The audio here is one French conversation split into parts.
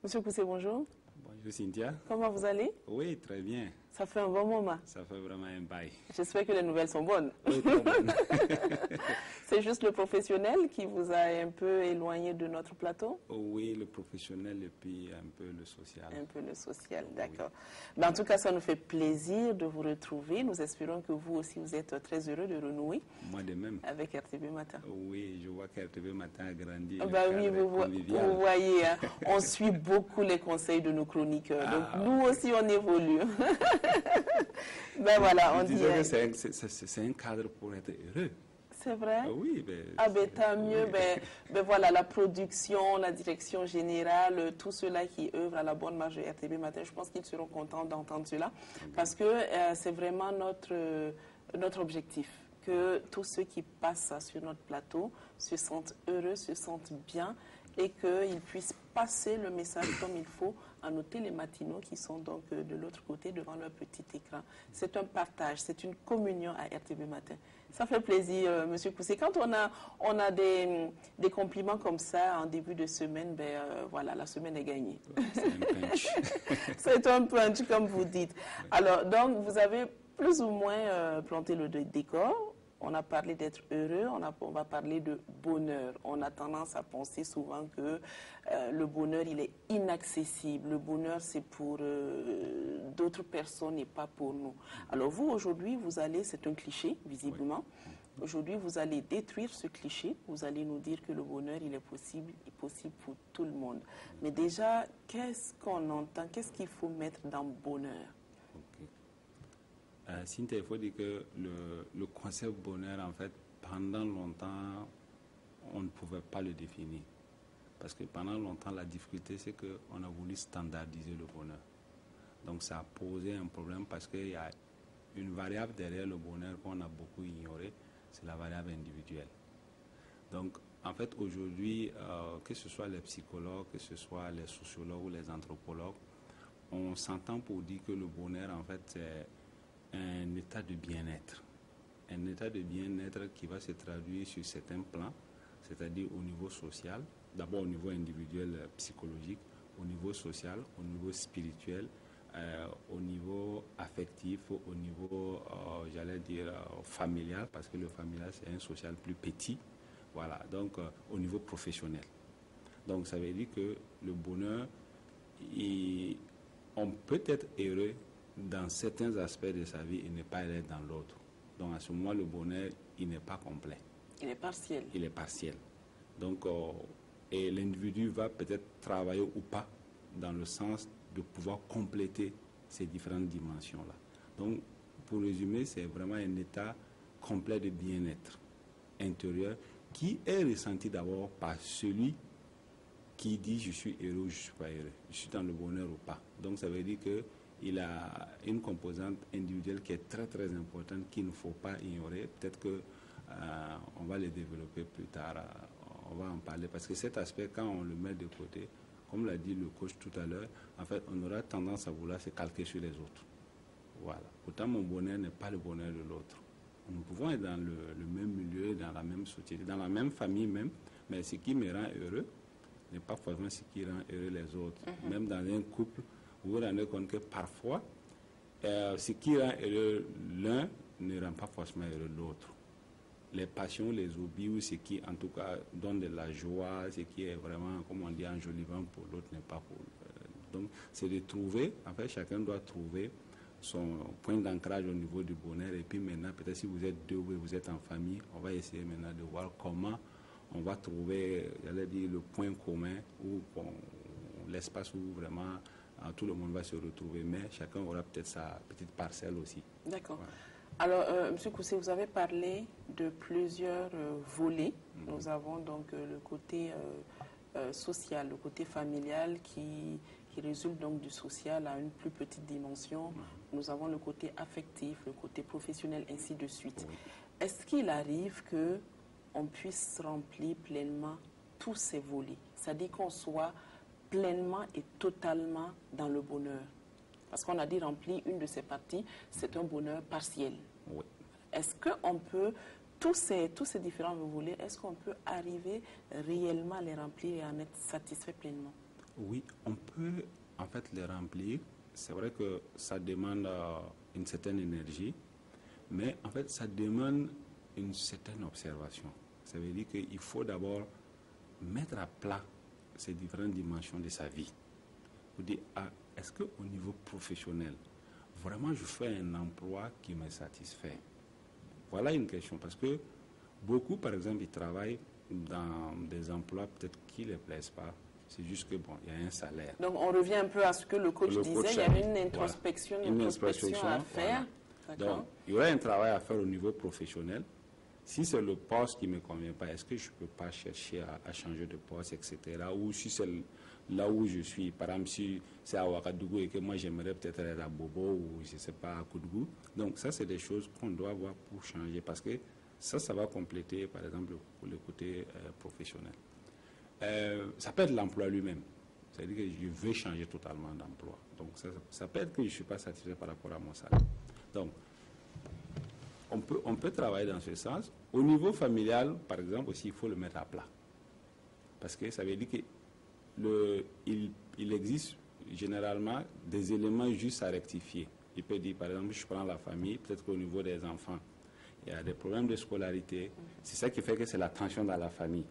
Monsieur Koussé, bonjour. Bonjour Cynthia. Comment vous allez? Oui, très bien. Ça fait un bon moment. Ça fait vraiment un bail. J'espère que les nouvelles sont bonnes. Oui, très bonne. C'est juste le professionnel qui vous a un peu éloigné de notre plateau? Oui, le professionnel et puis un peu le social. Un peu le social, d'accord. Mais en tout cas, ça nous fait plaisir de vous retrouver. Nous espérons que vous aussi, vous êtes très heureux de renouer Moi de même. avec RTB Matin. Oui, je vois qu'RTB Matin a grandi. Bah oui, vous voyez, hein, on suit beaucoup les conseils de nos chroniqueurs. Donc nous aussi, on évolue. Ben voilà, on dit. C'est un cadre pour être heureux. C'est vrai? Oui, tant mieux. Oui. Voilà, la production, la direction générale, tout cela qui œuvre à la bonne marge de RTB Matin, je pense qu'ils seront contents d'entendre cela. Parce que c'est vraiment notre objectif. Que tous ceux qui passent sur notre plateau se sentent heureux, se sentent bien et qu'ils puissent passer le message comme il faut à nos télématinaux qui sont donc de l'autre côté devant leur petit écran. C'est un partage, c'est une communion à RTB Matin. Ça fait plaisir, Monsieur Koussé. Quand on a des compliments comme ça en début de semaine, voilà, la semaine est gagnée. C'est un punch. C'est un punch, comme vous dites. Alors, donc, vous avez plus ou moins planté le décor. On a parlé d'être heureux, on va parler de bonheur. On a tendance à penser souvent que le bonheur, il est inaccessible. Le bonheur, c'est pour d'autres personnes et pas pour nous. Alors vous, aujourd'hui, vous allez, c'est un cliché, visiblement. Oui. Aujourd'hui, vous allez détruire ce cliché. Vous allez nous dire que le bonheur, il est possible pour tout le monde. Mais déjà, qu'est-ce qu'on entend? Qu'est-ce qu'il faut mettre dans bonheur? Okay. Cynthia, il faut dire que le concept bonheur, en fait, pendant longtemps, on ne pouvait pas le définir. Parce que pendant longtemps, la difficulté, c'est qu'on a voulu standardiser le bonheur. Donc ça a posé un problème parce qu'il y a une variable derrière le bonheur qu'on a beaucoup ignorée, c'est la variable individuelle. Donc, en fait, aujourd'hui, que ce soit les psychologues, que ce soit les sociologues ou les anthropologues, on s'entend pour dire que le bonheur, en fait, c'est un état de bien-être. Un état de bien-être qui va se traduire sur certains plans, c'est-à-dire au niveau social, d'abord au niveau individuel, psychologique, au niveau social, au niveau spirituel, au niveau affectif, au niveau, j'allais dire, familial, parce que le familial, c'est un social plus petit. Voilà, donc au niveau professionnel. Donc ça veut dire que le bonheur, on peut être heureux dans certains aspects de sa vie et ne pas être dans l'autre. Donc à ce moment, le bonheur, il n'est pas complet. Il est partiel. Il est partiel. Donc, et l'individu va peut-être travailler ou pas dans le sens de pouvoir compléter ces différentes dimensions-là. Donc, pour résumer, c'est vraiment un état complet de bien-être intérieur qui est ressenti d'abord par celui qui dit je suis heureux ou je ne suis pas heureux, je suis dans le bonheur ou pas. Donc, ça veut dire que il a une composante individuelle qui est très très importante qu'il ne faut pas ignorer. Peut-être que on va le développer plus tard, on va en parler. Parce que cet aspect, quand on le met de côté, comme l'a dit le coach tout à l'heure, en fait, on aura tendance à vouloir se calquer sur les autres. Voilà. Pourtant, mon bonheur n'est pas le bonheur de l'autre. Nous pouvons être dans le même milieu, dans la même société, dans la même famille même, mais ce qui me rend heureux n'est pas forcément ce qui rend heureux les autres. Même dans un couple, vous vous rendez compte que parfois, ce qui rend heureux l'un ne rend pas forcément heureux l'autre. Les passions, les hobbies, ou ce qui en tout cas donne de la joie, ce qui est vraiment, comme on dit, enjolivant pour l'autre n'est pas pour donc c'est de trouver, en fait chacun doit trouver son point d'ancrage au niveau du bonheur. Et puis maintenant, peut-être si vous êtes deux ou vous êtes en famille, on va essayer maintenant de voir comment on va trouver, j'allais dire, le point commun ou l'espace où vraiment tout le monde va se retrouver, mais chacun aura peut-être sa petite parcelle aussi. D'accord. Voilà. Alors, M. Koussé, vous avez parlé de plusieurs volets. Nous avons donc le côté social, le côté familial qui résulte donc du social à une plus petite dimension. Nous avons le côté affectif, le côté professionnel, ainsi de suite. Oui. Est-ce qu'il arrive qu'on puisse remplir pleinement tous ces volets? C'est-à-dire qu'on soit pleinement et totalement dans le bonheur. Parce qu'on a dit remplir une de ces parties, c'est un bonheur partiel. Oui. Est-ce qu'on peut, tous ces différents volets, est-ce qu'on peut arriver réellement à les remplir et à en être satisfait pleinement? Oui, on peut en fait les remplir. C'est vrai que ça demande une certaine énergie, mais en fait ça demande une certaine observation. Ça veut dire qu'il faut d'abord mettre à plat ces différentes dimensions de sa vie. Vous dire, ah, est-ce qu'au niveau professionnel, vraiment je fais un emploi qui me satisfait? Voilà une question, parce que beaucoup, par exemple, ils travaillent dans des emplois peut-être qui ne les plaisent pas. C'est juste que, bon, il y a un salaire. Donc, on revient un peu à ce que le coach disait, il y a une introspection, voilà. Une introspection à faire. Voilà. Donc, il y aura un travail à faire au niveau professionnel. Si c'est le poste qui ne me convient pas, est-ce que je ne peux pas chercher à changer de poste, etc. Ou si c'est là où je suis, par exemple, si c'est à Ouagadougou et que moi j'aimerais peut-être être à Bobo ou je ne sais pas, à Koudougou. Donc, ça, c'est des choses qu'on doit voir pour changer parce que ça va compléter, par exemple, le côté professionnel. Ça peut être l'emploi lui-même. C'est-à-dire que je veux changer totalement d'emploi. Donc, ça peut être que je ne suis pas satisfait par rapport à mon salaire. Donc, on peut travailler dans ce sens. Au niveau familial, par exemple, aussi, il faut le mettre à plat. Parce que ça veut dire qu'il existe généralement des éléments juste à rectifier. Il peut dire, par exemple, je prends la famille, peut-être qu'au niveau des enfants, il y a des problèmes de scolarité. C'est ça qui fait que c'est la tension dans la famille.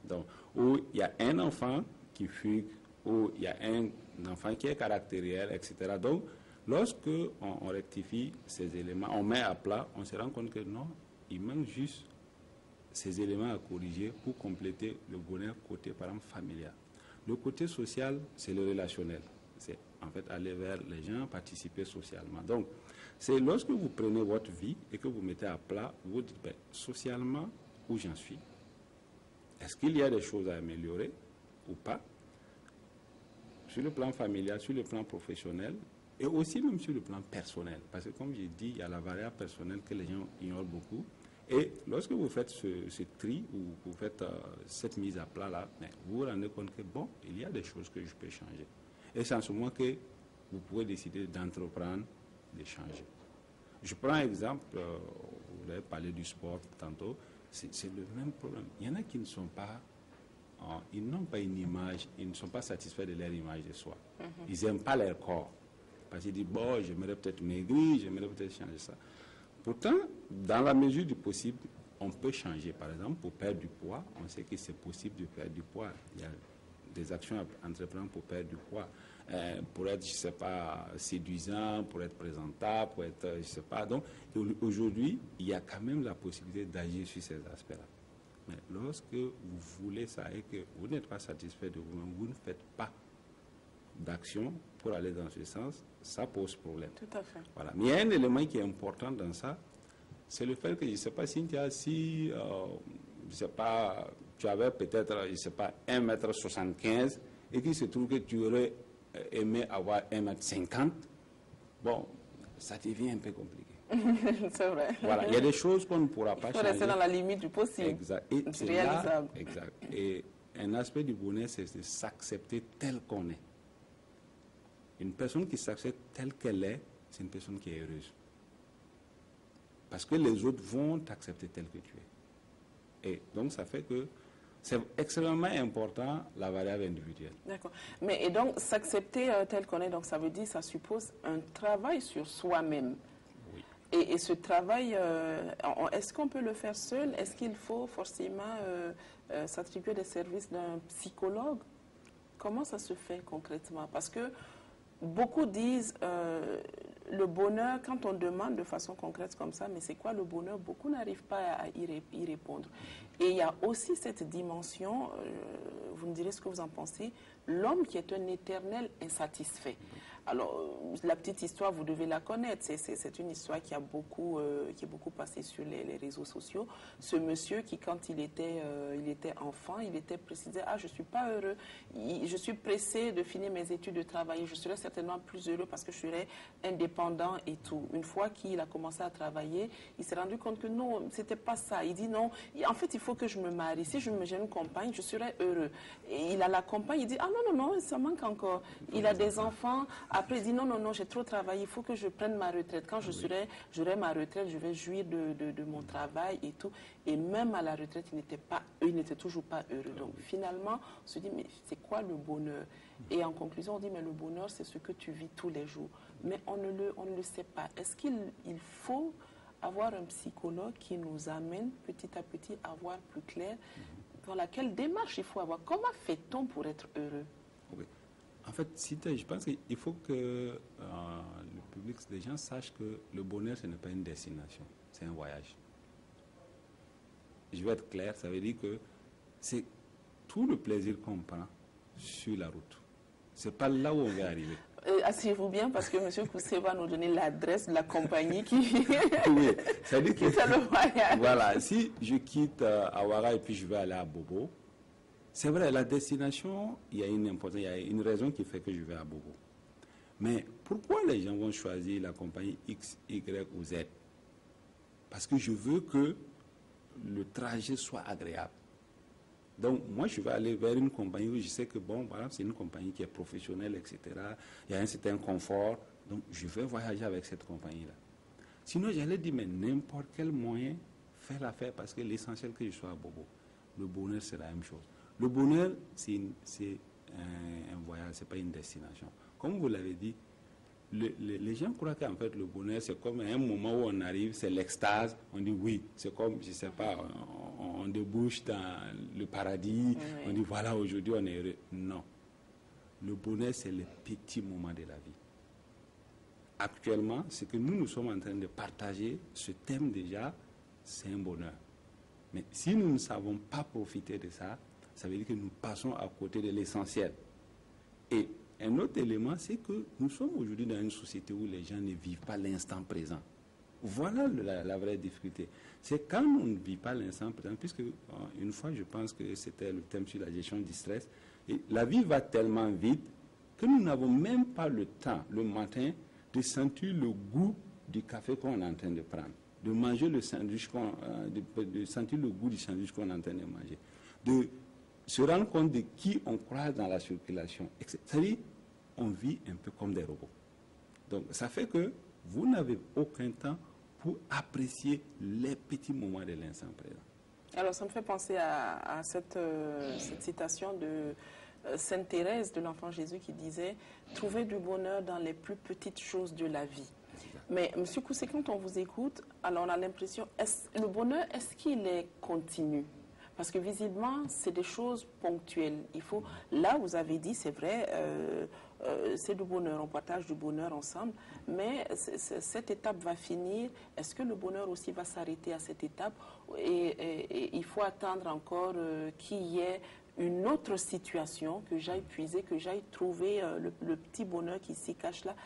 Donc, où il y a un enfant qui fugue, où il y a un enfant qui est caractériel, etc. Donc, lorsque on rectifie ces éléments, on met à plat, on se rend compte que non, il manque juste ces éléments à corriger pour compléter le bonheur côté, par exemple, familial. Le côté social, c'est le relationnel. C'est en fait aller vers les gens, participer socialement. Donc, c'est lorsque vous prenez votre vie et que vous mettez à plat, vous dites, ben, socialement, où j'en suis? Est-ce qu'il y a des choses à améliorer ou pas? Sur le plan familial, sur le plan professionnel et aussi même sur le plan personnel. Parce que comme j'ai dit, il y a la variable personnelle que les gens ignorent beaucoup. Et lorsque vous faites ce tri ou vous faites cette mise à plat-là, vous vous rendez compte que bon, il y a des choses que je peux changer. Et c'est en ce moment que vous pouvez décider d'entreprendre, de changer. Je prends un exemple, vous avez parlé du sport tantôt, c'est le même problème. Il y en a qui ne sont pas, ils n'ont pas une image, ils ne sont pas satisfaits de leur image de soi. Ils n'aiment pas leur corps. Parce qu'ils disent, bon, j'aimerais peut-être maigrir, j'aimerais peut-être changer ça. Pourtant, dans la mesure du possible, on peut changer. Par exemple, pour perdre du poids, on sait que c'est possible de perdre du poids. Il y a des actions à entreprendre pour perdre du poids. Pour être, je ne sais pas, séduisant, pour être présentable, pour être, je ne sais pas. Donc, aujourd'hui, il y a quand même la possibilité d'agir sur ces aspects-là. Mais lorsque vous voulez ça et que vous n'êtes pas satisfait de vous-même, vous ne faites pas d'action pour aller dans ce sens, ça pose problème. Tout à fait. Voilà. Mais il y a un élément qui est important dans ça, c'est le fait que, je ne sais pas, Cynthia, si, je ne sais pas, tu avais peut-être, je ne sais pas, 1,75 m et qu'il se trouve que tu aurais aimé avoir 1,50 m, bon, ça devient un peu compliqué. C'est vrai. Voilà, il y a des choses qu'on ne pourra pas changer. Il faut rester dans la limite du possible. Exact. Et c'est réalisable. Là, exact. Et un aspect du bonheur, c'est de s'accepter tel qu'on est. Une personne qui s'accepte telle qu'elle est, c'est une personne qui est heureuse. Parce que les autres vont t'accepter tel que tu es. Et donc, ça fait que c'est extrêmement important, la variable individuelle. D'accord. Mais et donc, s'accepter tel qu'on est, donc ça veut dire, ça suppose un travail sur soi-même. Oui. Et ce travail, est-ce qu'on peut le faire seul? Est-ce qu'il faut forcément s'attribuer des services d'un psychologue? Comment ça se fait concrètement? Parce que beaucoup disent le bonheur, quand on demande de façon concrète comme ça, mais c'est quoi le bonheur? Beaucoup n'arrivent pas à y répondre. Et il y a aussi cette dimension, vous me direz ce que vous en pensez, l'homme qui est un éternel insatisfait. Alors, la petite histoire, vous devez la connaître. C'est une histoire qui est beaucoup passée sur les réseaux sociaux. Ce monsieur qui, quand il était enfant, il était précisé, ah, je ne suis pas heureux, je suis pressé de finir mes études, de travailler, je serai certainement plus heureux parce que je serai indépendant et tout. Une fois qu'il a commencé à travailler, il s'est rendu compte que non, c'était pas ça. Il dit non, en fait, il faut que je me marie. Si j'ai une compagne, je serai heureux. Et il a la compagne, il dit, ah non, ça manque encore. Il a des enfants. Après, il dit non, non, non, j'ai trop travaillé, il faut que je prenne ma retraite. Quand j'aurai ma retraite, je vais jouir de mon travail et tout. Et même à la retraite, il n'était toujours pas heureux. Donc finalement, on se dit, mais c'est quoi le bonheur? Et en conclusion, on dit, mais le bonheur, c'est ce que tu vis tous les jours. Mais on ne le sait pas. Est-ce qu'il faut avoir un psychologue qui nous amène petit à petit à voir plus clair dans laquelle démarche il faut avoir? Comment fait-on pour être heureux? Oui. En fait, je pense qu'il faut que le public, les gens sachent que le bonheur, ce n'est pas une destination, c'est un voyage. Je vais être clair, ça veut dire que c'est tout le plaisir qu'on prend sur la route. Ce n'est pas là où on va arriver. Asseyez-vous bien parce que M. Koussé va nous donner l'adresse de la compagnie qui, oui, ça veut dire que, fait le voyage. Voilà, si je quitte Awara et puis je vais aller à Bobo, c'est vrai, la destination, il y a une importance, il y a une raison qui fait que je vais à Bobo. Mais pourquoi les gens vont choisir la compagnie X, Y ou Z? Parce que je veux que le trajet soit agréable. Donc, moi, je vais aller vers une compagnie où je sais que, bon, voilà, c'est une compagnie qui est professionnelle, etc. Il y a un certain confort. Donc, je vais voyager avec cette compagnie-là. Sinon, j'allais dire, mais n'importe quel moyen, faire l'affaire parce que l'essentiel que je sois à Bobo. Le bonheur, c'est la même chose. Le bonheur, c'est un voyage, ce n'est pas une destination. Comme vous l'avez dit, les gens croient qu'en fait, le bonheur, c'est comme un moment où on arrive, c'est l'extase, on dit oui, c'est comme, je ne sais pas, on débouche dans le paradis, on dit voilà, aujourd'hui on est heureux. Non. Le bonheur, c'est les petits moments de la vie. Actuellement, ce que nous sommes en train de partager, ce thème déjà, c'est un bonheur. Mais si nous ne savons pas profiter de ça, ça veut dire que nous passons à côté de l'essentiel. Et un autre élément, c'est que nous sommes aujourd'hui dans une société où les gens ne vivent pas l'instant présent. Voilà la vraie difficulté. C'est quand on ne vit pas l'instant présent, puisque une fois, je pense que c'était le thème sur la gestion du stress, et la vie va tellement vite que nous n'avons même pas le temps, le matin, de sentir le goût du café qu'on est en train de prendre, de manger le sandwich, de sentir le goût du sandwich qu'on est en train de manger, de se rendre compte de qui on croise dans la circulation. C'est-à-dire, on vit un peu comme des robots. Donc, ça fait que vous n'avez aucun temps pour apprécier les petits moments de l'instant présent. Alors, ça me fait penser à cette citation de Sainte Thérèse de l'Enfant Jésus qui disait « Trouver du bonheur dans les plus petites choses de la vie ». Mais, M. Koussé, quand on vous écoute, alors on a l'impression, le bonheur, est-ce qu'il est continu? Parce que visiblement, c'est des choses ponctuelles. Il faut, là, vous avez dit, c'est vrai, c'est du bonheur, on partage du bonheur ensemble, mais cette étape va finir. Est-ce que le bonheur aussi va s'arrêter à cette étape et il faut attendre encore qu'il y ait une autre situation, que j'aille puiser, que j'aille trouver le petit bonheur qui s'y cache là?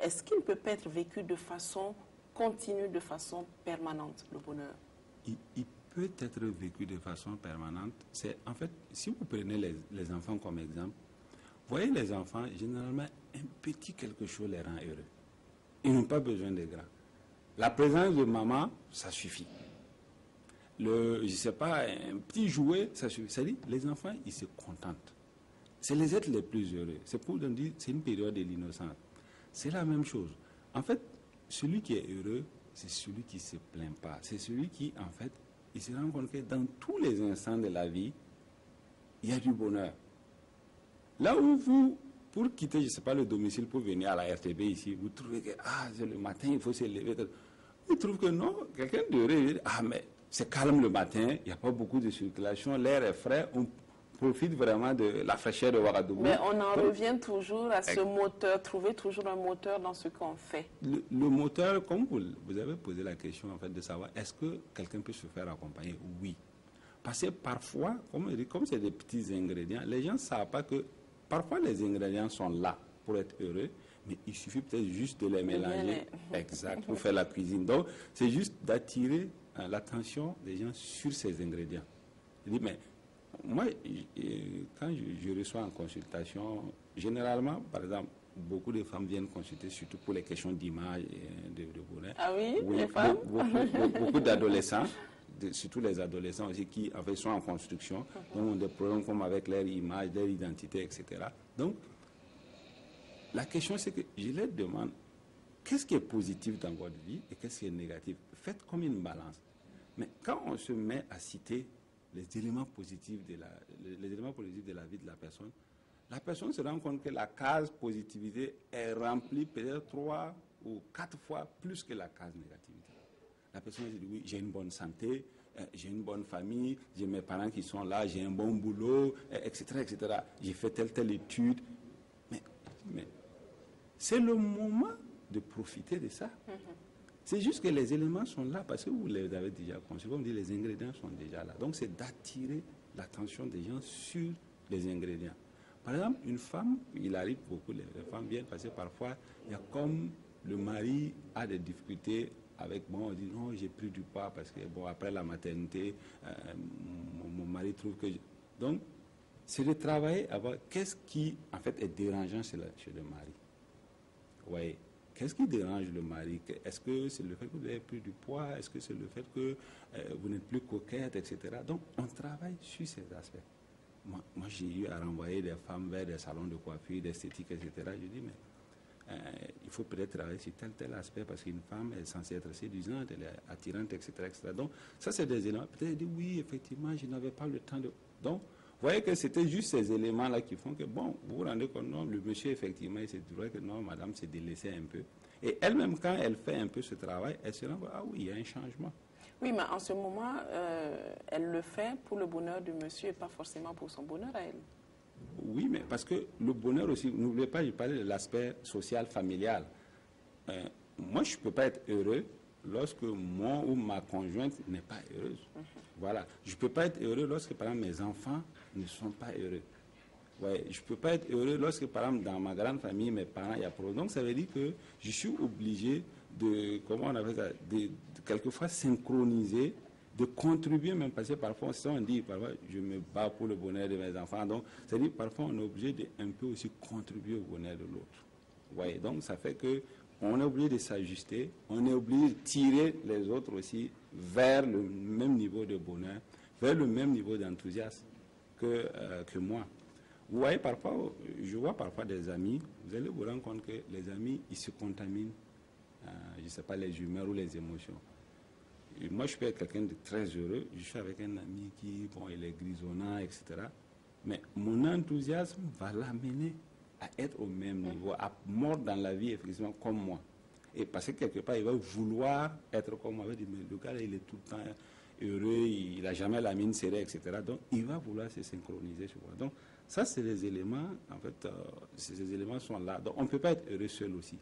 Est-ce qu'il ne peut pas être vécu de façon continue, de façon permanente, le bonheur? Il peut être vécu de façon permanente. C'est, en fait, si vous prenez les enfants comme exemple, voyez les enfants, généralement, un petit quelque chose les rend heureux. Ils n'ont pas besoin de grand. La présence de maman, ça suffit. Je ne sais pas, un petit jouet, ça suffit. C'est-à-dire, les enfants, ils se contentent. C'est les êtres les plus heureux. C'est pour dire, c'est une période de l'innocence. C'est la même chose. En fait, celui qui est heureux, c'est celui qui ne se plaint pas. C'est celui qui, en fait, il se rend compte que dans tous les instants de la vie, il y a du bonheur. Là où vous, pour quitter, je ne sais pas, le domicile pour venir à la RTB ici, vous trouvez que, c'est le matin, il faut se lever. Vous trouvez que non, quelqu'un de heureux, mais c'est calme le matin, il n'y a pas beaucoup de circulation, l'air est frais, on profite vraiment de la fraîcheur de Ouagadougou. Mais on en revient toujours à ce moteur, trouver toujours un moteur dans ce qu'on fait. Le moteur, comme vous avez posé la question en fait de savoir, est-ce que quelqu'un peut se faire accompagner? Oui. Parce que parfois, comme c'est des petits ingrédients, les gens ne savent pas que parfois les ingrédients sont là pour être heureux, mais il suffit peut-être juste de les mélanger. Exact, pour faire la cuisine. Donc, c'est juste d'attirer l'attention des gens sur ces ingrédients. Je dis, mais moi, quand je reçois en consultation, généralement, par exemple, beaucoup de femmes viennent consulter, surtout pour les questions d'image et de bonheur. Ah oui, les femmes? Beaucoup d'adolescents, surtout les adolescents aussi, qui en fait, sont en construction, donc ont des problèmes comme avec leur image, leur identité, etc. Donc, la question, c'est que je leur demande, qu'est-ce qui est positif dans votre vie et qu'est-ce qui est négatif? Faites comme une balance. Mais quand on se met à citer les éléments positifs de la vie de la personne se rend compte que la case positivité est remplie peut-être 3 ou 4 fois plus que la case négativité. La personne se dit, oui, j'ai une bonne santé, j'ai une bonne famille, j'ai mes parents qui sont là, j'ai un bon boulot, etc., etc. J'ai fait telle étude. Mais c'est le moment de profiter de ça. C'est juste que les éléments sont là parce que vous les avez déjà conçus. Comme dit, les ingrédients sont déjà là. Donc, c'est d'attirer l'attention des gens sur les ingrédients. Par exemple, une femme, il arrive beaucoup, les femmes viennent parce que parfois, il y a comme le mari a des difficultés avec moi, on dit non, j'ai pris du poids parce que, bon, après la maternité, mon mari trouve que... Donc, c'est de travailler à voir qu'est-ce qui, en fait, est dérangeant chez le mari. Oui. Qu'est-ce qui dérange le mari? Est-ce que c'est le fait que vous avez pris du poids? Est-ce que c'est le fait que vous n'êtes plus coquette, etc. Donc, on travaille sur ces aspects. Moi j'ai eu à renvoyer des femmes vers des salons de coiffure, d'esthétique, etc. Je dis, mais il faut peut-être travailler sur tel aspect parce qu'une femme est censée être séduisante, elle est attirante, etc. etc. Donc, ça, c'est des éléments. Peut-être elle dit, oui, effectivement, je n'avais pas le temps de... Donc, vous voyez que c'était juste ces éléments-là qui font que, bon, vous vous rendez compte, non, le monsieur, effectivement, il s'est dit que non, madame s'est délaissée un peu. Et elle-même, quand elle fait un peu ce travail, elle se rend compte, ah oui, il y a un changement. Oui, mais en ce moment, elle le fait pour le bonheur du monsieur et pas forcément pour son bonheur à elle. Oui, mais parce que le bonheur aussi, n'oubliez pas, je parlais de l'aspect social, familial. Moi, je ne peux pas être heureux lorsque moi ou ma conjointe n'est pas heureuse. Voilà. Je ne peux pas être heureux lorsque, par exemple, mes enfants ne sont pas heureux. Ouais. Je ne peux pas être heureux lorsque, par exemple, dans ma grande famille, mes parents, il y a problème. Donc, ça veut dire que je suis obligé de, comment on appelle ça, de quelquefois synchroniser, de contribuer même, parce que parfois, on dit, parfois, je me bats pour le bonheur de mes enfants. Donc, c'est-à-dire, parfois, on est obligé de un peu aussi contribuer au bonheur de l'autre. Ouais. Donc, ça fait que on est obligé de s'ajuster, on est obligé de tirer les autres aussi vers le même niveau de bonheur, vers le même niveau d'enthousiasme que moi. Vous voyez, parfois, je vois parfois des amis, vous allez vous rendre compte que les amis, ils se contaminent, je ne sais pas, les humeurs ou les émotions. Et moi, je peux être quelqu'un de très heureux, je suis avec un ami qui, bon, il est grisonnant, etc. Mais mon enthousiasme va l'amener à être au même niveau, à mordre dans la vie, effectivement, comme moi. Et parce que quelque part, il va vouloir être comme moi. Il va dire, mais le gars, il est tout le temps heureux, il n'a jamais la mine serrée, etc. Donc, il va vouloir se synchroniser sur moi. Donc, ça, c'est les éléments, en fait, ces éléments sont là. Donc, on ne peut pas être heureux seul aussi.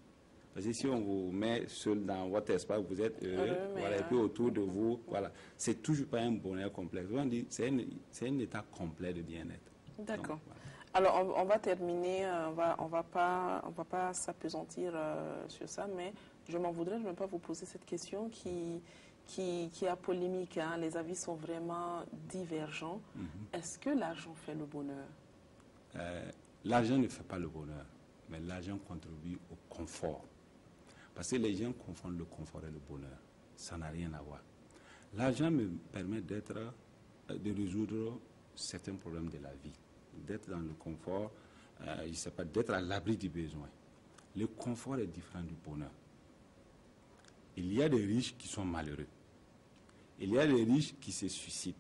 Parce que si on vous met seul dans votre espace, vous êtes heureux, voilà, et puis autour de vous, voilà. C'est toujours pas un bonheur complet. On dit, c'est un état complet de bien-être. D'accord. Voilà. Alors, on va terminer, on va pas s'appesantir sur ça, mais je m'en voudrais de ne pas vous poser cette question qui a polémique. Hein. Les avis sont vraiment divergents. Est-ce que l'argent fait le bonheur? L'argent ne fait pas le bonheur, mais l'argent contribue au confort. Parce que les gens confondent le confort et le bonheur. Ça n'a rien à voir. L'argent me permet de résoudre certains problèmes de la vie, d'être dans le confort, je ne sais pas, d'être à l'abri du besoin. Le confort est différent du bonheur. Il y a des riches qui sont malheureux. Il y a des riches qui se suicident.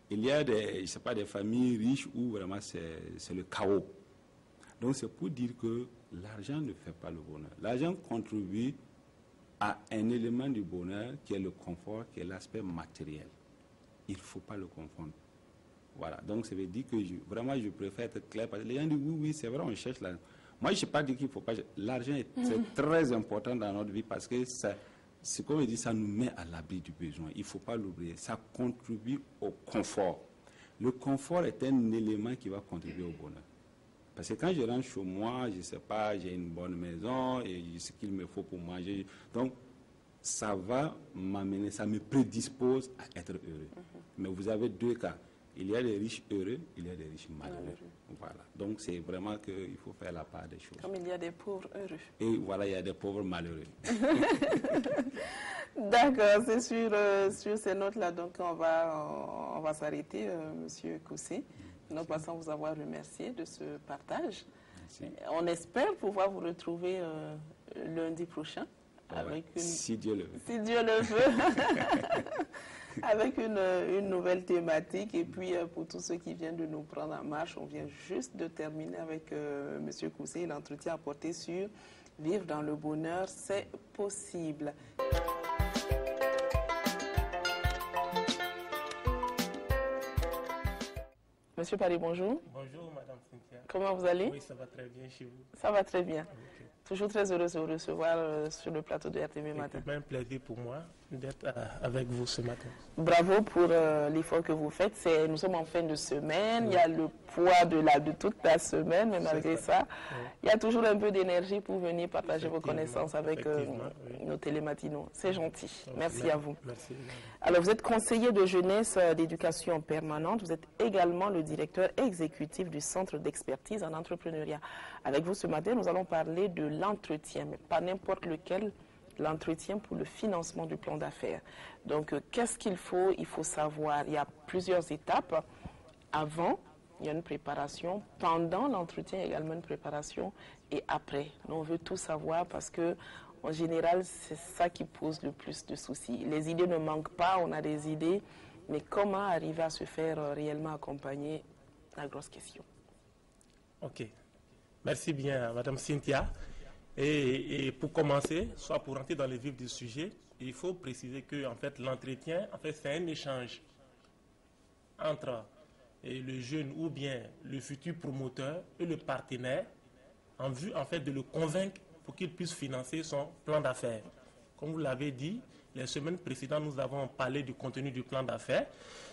Il y a des familles riches où vraiment c'est le chaos. Donc c'est pour dire que l'argent ne fait pas le bonheur. L'argent contribue à un élément du bonheur qui est le confort, qui est l'aspect matériel. Il ne faut pas le confondre. Voilà, donc ça veut dire que vraiment je préfère être clair parce que les gens disent oui, c'est vrai, on cherche l'argent. Moi, je n'ai pas dit qu'il ne faut pas. L'argent c'est très important dans notre vie parce que c'est comme je dis, ça nous met à l'abri du besoin. Il ne faut pas l'oublier. Ça contribue au confort. Le confort est un élément qui va contribuer au bonheur. Parce que quand je rentre chez moi, je ne sais pas, j'ai une bonne maison et ce qu'il me faut pour manger. Donc, ça va m'amener, ça me prédispose à être heureux. Mais vous avez deux cas. Il y a des riches heureux, il y a des riches malheureux. Voilà. Donc, c'est vraiment qu'il faut faire la part des choses. Comme il y a des pauvres heureux. Et voilà, il y a des pauvres malheureux. D'accord, c'est sur ces notes-là. Donc, on va s'arrêter, Monsieur Koussé. Nous passons vous avoir remercié de ce partage. Merci. On espère pouvoir vous retrouver lundi prochain. Avec si Dieu le veut. Si Dieu le veut. Avec une nouvelle thématique. Et puis, pour tous ceux qui viennent de nous prendre en marche, on vient juste de terminer avec M. Koussé l'entretien apporté sur vivre dans le bonheur, c'est possible. Monsieur Paris, bonjour. Bonjour, Madame Cynthia. Comment vous allez? Oui, ça va très bien chez vous. Ça va très bien. Okay. Toujours très heureux de vous recevoir sur le plateau de RTV Matin. C'est un plaisir pour moi d'être avec vous ce matin. Bravo pour l'effort que vous faites. Nous sommes en fin de semaine. Oui. Il y a le poids de toute la semaine, mais malgré ça, oui. Il y a toujours un peu d'énergie pour venir partager vos connaissances avec nos télématinaux. C'est gentil. Merci à vous. Merci. Alors, vous êtes conseiller de jeunesse d'éducation permanente. Vous êtes également le directeur exécutif du Centre d'expertise en entrepreneuriat. Avec vous ce matin, nous allons parler de l'entretien, mais pas n'importe lequel, l'entretien pour le financement du plan d'affaires. Donc, qu'est-ce qu'il faut? Il faut savoir, il y a plusieurs étapes. Avant, il y a une préparation. Pendant l'entretien, il y a également une préparation. Et après, nous, on veut tout savoir parce que, en général, c'est ça qui pose le plus de soucis. Les idées ne manquent pas, on a des idées, mais comment arriver à se faire réellement accompagner? La grosse question. OK. Merci bien, Madame Cynthia. Et pour commencer, soit pour entrer dans le vif du sujet, il faut préciser que en fait, l'entretien, c'est un échange entre le jeune ou bien le futur promoteur et le partenaire en vue en fait, de le convaincre pour qu'il puisse financer son plan d'affaires. Comme vous l'avez dit, les semaines précédentes, nous avons parlé du contenu du plan d'affaires,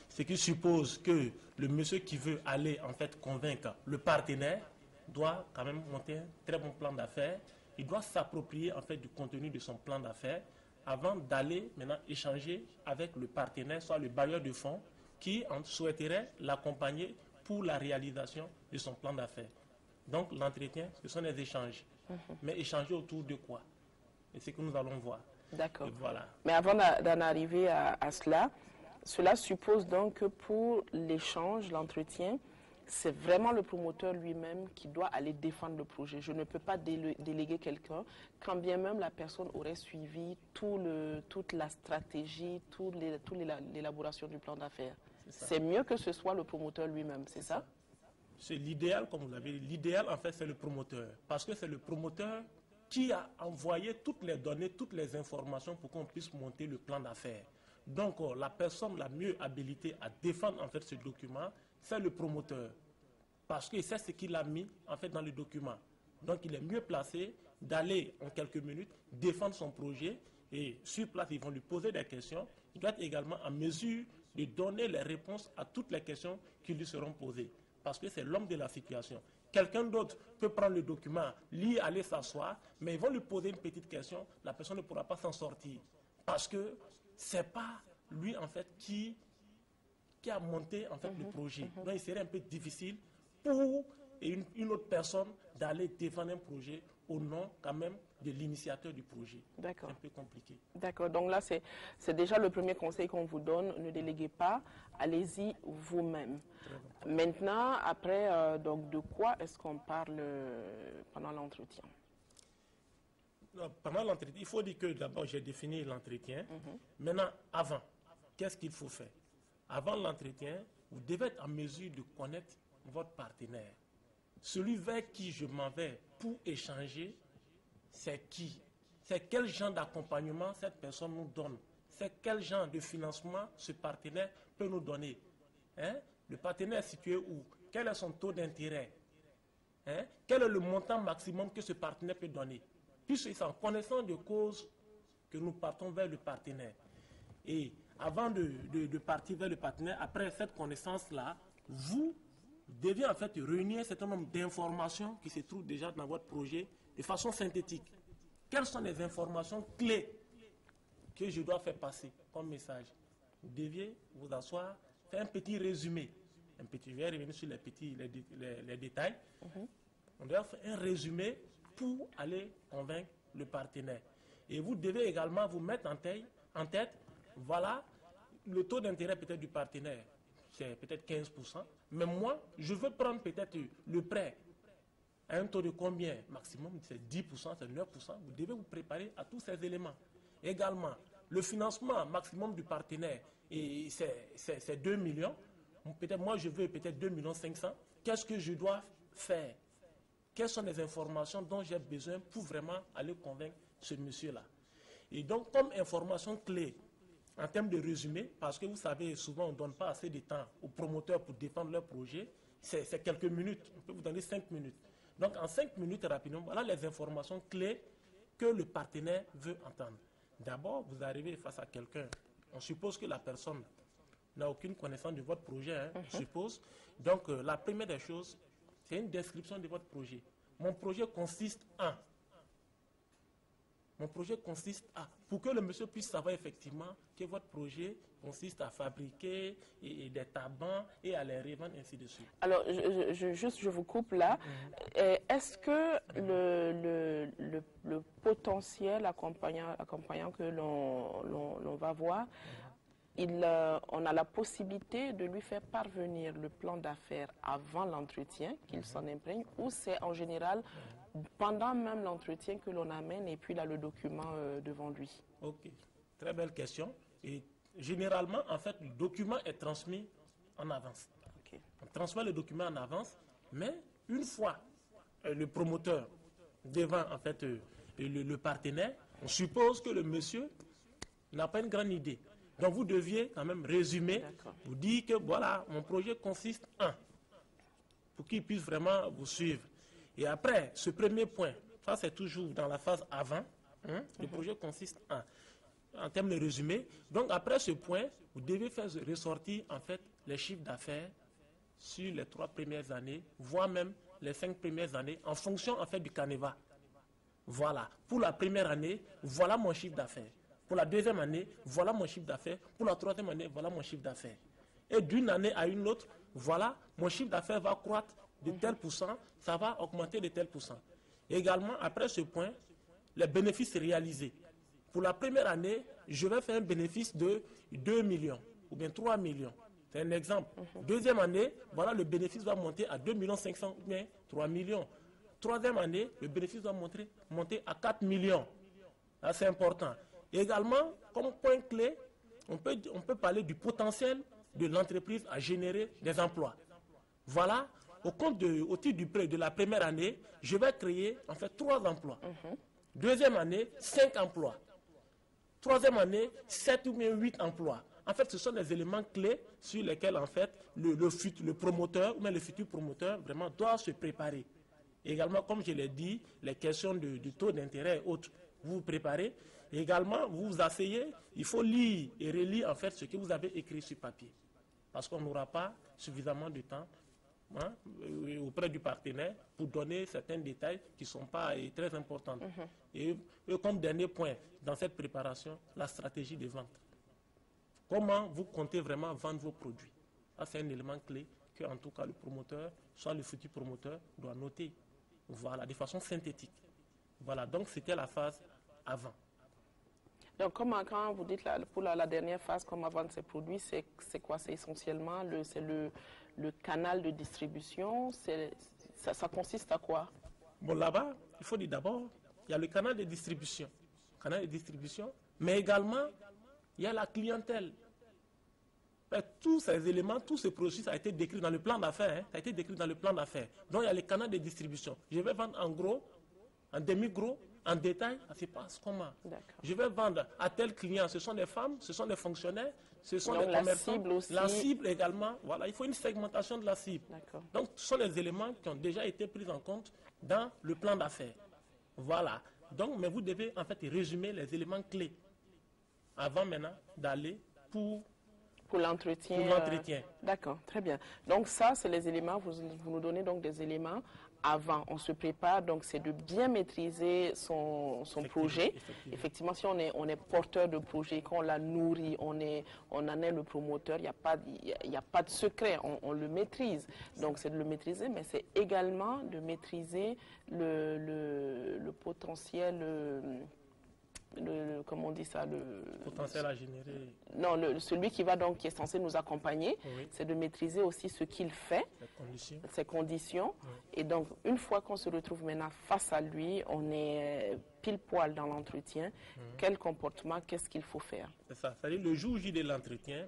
ce qui suppose que le monsieur qui veut aller en fait convaincre le partenaire doit quand même monter un très bon plan d'affaires. Il doit s'approprier en fait du contenu de son plan d'affaires avant d'aller maintenant échanger avec le partenaire, soit le bailleur de fonds, qui souhaiterait l'accompagner pour la réalisation de son plan d'affaires. Donc l'entretien, ce sont des échanges. Mais échanger autour de quoi? Et c'est ce que nous allons voir. D'accord. Voilà. Mais avant d'en arriver à cela, cela suppose donc que pour l'échange, l'entretien, c'est vraiment le promoteur lui-même qui doit aller défendre le projet. Je ne peux pas déléguer quelqu'un, quand bien même la personne aurait suivi toute la stratégie, toute l'élaboration du plan d'affaires. C'est mieux que ce soit le promoteur lui-même, c'est ça? C'est l'idéal, comme vous l'avez dit. L'idéal, en fait, c'est le promoteur. Parce que c'est le promoteur qui a envoyé toutes les données, toutes les informations pour qu'on puisse monter le plan d'affaires. Donc, la personne la mieux habilitée à défendre, en fait, ce document, c'est le promoteur. Parce que c'est ce qu'il a mis, en fait, dans le document. Donc, il est mieux placé d'aller, en quelques minutes, défendre son projet. Et sur place, ils vont lui poser des questions. Il doit être également en mesure de donner les réponses à toutes les questions qui lui seront posées. Parce que c'est l'homme de la situation. Quelqu'un d'autre peut prendre le document, lire, aller s'asseoir, mais ils vont lui poser une petite question, la personne ne pourra pas s'en sortir. Parce que ce n'est pas lui, en fait, qui a monté, en fait, le projet. Donc, il serait un peu difficile pour une autre personne d'aller défendre un projet au nom, quand même, de l'initiateur du projet. D'accord. C'est un peu compliqué. D'accord. Donc là, c'est déjà le premier conseil qu'on vous donne. Ne déléguez pas. Allez-y vous-même. Maintenant, après, donc de quoi est-ce qu'on parle pendant l'entretien? Pendant l'entretien, il faut dire que d'abord, j'ai défini l'entretien. Maintenant, avant, qu'est-ce qu'il faut faire? Avant l'entretien, vous devez être en mesure de connaître votre partenaire. Celui vers qui je m'en vais pour échanger, c'est qui? C'est quel genre d'accompagnement cette personne nous donne? C'est quel genre de financement ce partenaire peut nous donner? Le partenaire est situé où? Quel est son taux d'intérêt? Quel est le montant maximum que ce partenaire peut donner? Puisque c'est en connaissant de cause que nous partons vers le partenaire. Et avant de partir vers le partenaire, après cette connaissance-là, vous devez en fait réunir un certain nombre d'informations qui se trouvent déjà dans votre projet de façon synthétique. Quelles sont les informations clés que je dois faire passer comme message? Vous deviez vous asseoir, faire un petit résumé. Je vais revenir sur les détails. On doit faire un résumé pour aller convaincre le partenaire. Et vous devez également vous mettre en tête, voilà, le taux d'intérêt peut-être du partenaire, c'est peut-être 15%. Mais moi, je veux prendre peut-être le prêt à un taux de combien? Maximum, c'est 10%, c'est 9%. Vous devez vous préparer à tous ces éléments. Également, le financement maximum du partenaire, c'est 2 millions. Peut-être moi, je veux peut-être 2 500 000. Qu'est-ce que je dois faire? Quelles sont les informations dont j'ai besoin pour vraiment aller convaincre ce monsieur-là? Et donc, comme information clé, en termes de résumé, parce que vous savez, souvent on ne donne pas assez de temps aux promoteurs pour défendre leur projet, c'est quelques minutes, on peut vous donner 5 minutes. Donc en 5 minutes rapidement, voilà les informations clés que le partenaire veut entendre. D'abord, vous arrivez face à quelqu'un, on suppose que la personne n'a aucune connaissance de votre projet, hein, on suppose. Donc la première des choses, c'est une description de votre projet. Mon projet consiste en... Mon projet consiste à, pour que le monsieur puisse savoir effectivement que votre projet consiste à fabriquer des tabans et à les revendre, ainsi de suite. Alors, je vous coupe là. Est-ce que le potentiel accompagnant que l'on va voir, on a la possibilité de lui faire parvenir le plan d'affaires avant l'entretien, qu'il s'en imprègne, ou c'est en général pendant même l'entretien que l'on amène et puis là le document devant lui? Ok, très belle question. Et généralement, en fait, le document est transmis en avance. Okay. On transmet le document en avance, mais une fois le promoteur devant en fait le partenaire, on suppose que le monsieur n'a pas une grande idée. Donc vous deviez quand même résumer, vous dire que voilà, mon projet consiste en, pour qu'il puisse vraiment vous suivre. Et après, ce premier point, ça c'est toujours dans la phase avant, hein, le projet consiste en termes de résumé. Donc après ce point, vous devez faire ressortir en fait les chiffres d'affaires sur les 3 premières années, voire même les 5 premières années, en fonction en fait du canevas. Voilà, pour la première année, voilà mon chiffre d'affaires. Pour la deuxième année, voilà mon chiffre d'affaires. Pour la troisième année, voilà mon chiffre d'affaires. Et d'une année à une autre, voilà, mon chiffre d'affaires va croître de tel pourcent, ça va augmenter de tel pourcent. Également, après ce point, les bénéfices réalisés. Pour la première année, je vais faire un bénéfice de 2 millions ou bien 3 millions. C'est un exemple. Deuxième année, voilà, le bénéfice va monter à 2 500 000 ou bien 3 millions. Troisième année, le bénéfice va monter à 4 millions. Là, c'est important. Également, comme point clé, on peut parler du potentiel de l'entreprise à générer des emplois. Voilà, au titre de la première année, je vais créer en fait 3 emplois. Deuxième année, 5 emplois. Troisième année, 7 ou bien 8 emplois. En fait, ce sont des éléments clés sur lesquels en fait le promoteur ou même le futur promoteur vraiment doit se préparer. Également, comme je l'ai dit, les questions du taux d'intérêt et autres, vous vous préparez. Également, vous vous asseyez, il faut lire et relire en fait ce que vous avez écrit sur papier. Parce qu'on n'aura pas suffisamment de temps, hein, auprès du partenaire pour donner certains détails qui ne sont pas très importants. Et comme dernier point, dans cette préparation, la stratégie de vente. Comment vous comptez vraiment vendre vos produits? Ça, c'est un élément clé que, en tout cas, le promoteur, soit le futur promoteur, doit noter. Voilà, de façon synthétique. Voilà, donc c'était la phase avant. Donc, quand vous dites pour la dernière phase, comment vendre ces produits, c'est quoi? C'est essentiellement le canal de distribution. Ça consiste à quoi? Bon, là-bas, il faut dire d'abord, il y a le canal de distribution. Mais également, il y a la clientèle. Tous ces éléments, tous ces processus a été décrit dans le plan d'affaires. Ça a été décrit dans le plan d'affaires. Donc, il y a les canaux de distribution. Je vais vendre en gros, en demi-gros, en détail. Ça se passe comment? Je vais vendre à tel client. Ce sont des femmes, ce sont des fonctionnaires, ce sont des commerçants. Cible aussi. La cible également. Voilà, il faut une segmentation de la cible. Donc, ce sont les éléments qui ont déjà été pris en compte dans le plan d'affaires. Voilà. Donc, mais vous devez en fait résumer les éléments clés avant maintenant d'aller pour l'entretien. D'accord, très bien. Donc ça, c'est les éléments, vous nous donnez donc des éléments avant. On se prépare, donc c'est de bien maîtriser son projet. Effectivement, si on est porteur de projet, qu'on l'a nourri, on en est le promoteur, il n'y a pas de secret, on le maîtrise. Donc c'est de le maîtriser, mais c'est également de maîtriser le potentiel comment on dit ça, le potentiel à générer. Non, celui qui est censé nous accompagner, Oui. c'est de maîtriser aussi ce qu'il fait, ses conditions. Oui. Et donc, une fois qu'on se retrouve maintenant face à lui, on est pile poil dans l'entretien. Quel comportement, qu'est-ce qu'il faut faire? C'est ça. C'est-à-dire le jour J de l'entretien,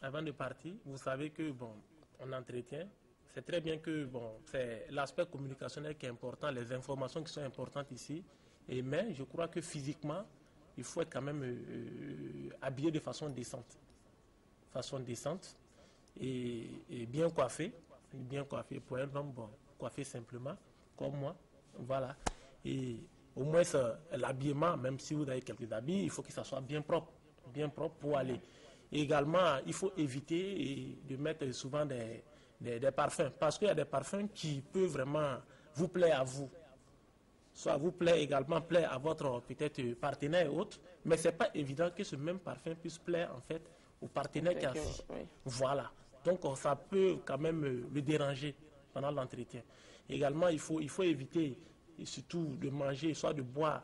avant de partir, vous savez que, bon, on entretient. C'est très bien que, bon, c'est l'aspect communicationnel qui est important, les informations qui sont importantes ici. Mais je crois que physiquement, il faut être quand même habillé de façon décente. Et bien coiffé. Bien coiffé pour un homme, bon, coiffé simplement, comme moi. Voilà. Et au moins, l'habillement, même si vous avez quelques habits, il faut que ça soit bien propre pour aller. Et également, il faut éviter de mettre souvent des parfums, parce qu'il y a des parfums qui peuvent vraiment vous plaire à vous. Soit vous plaît également, plaît à votre peut-être partenaire et autres, mais ce n'est pas évident que ce même parfum puisse plaire en fait au partenaire qui est assis. Oui. Voilà. Donc ça peut quand même le déranger pendant l'entretien. Également, il faut éviter surtout de manger, soit de boire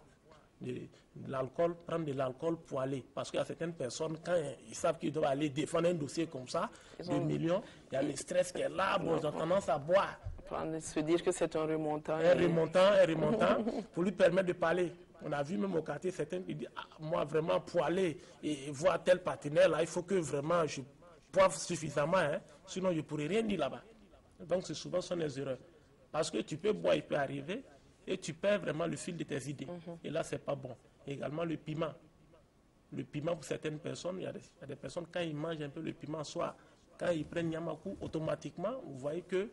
de l'alcool, prendre de l'alcool pour aller. Parce qu'il y a certaines personnes, quand ils savent qu'ils doivent aller défendre un dossier comme ça, de millions, il y a le stress qui est là, bon, ils ont tendance à boire. Se dire que c'est un remontant. Un remontant, pour lui permettre de parler. On a vu même au quartier certains qui disent, moi vraiment pour aller et voir tel partenaire là, il faut que vraiment je boive suffisamment, hein, sinon je ne pourrais rien dire là-bas. Donc c'est souvent sont des erreurs. Parce que tu peux boire, il peut arriver, et tu perds vraiment le fil de tes idées. Et là, c'est pas bon. Et également le piment. Le piment pour certaines personnes, il y a des personnes, quand ils mangent un peu le piment, soit quand ils prennent Yamaku, automatiquement, vous voyez que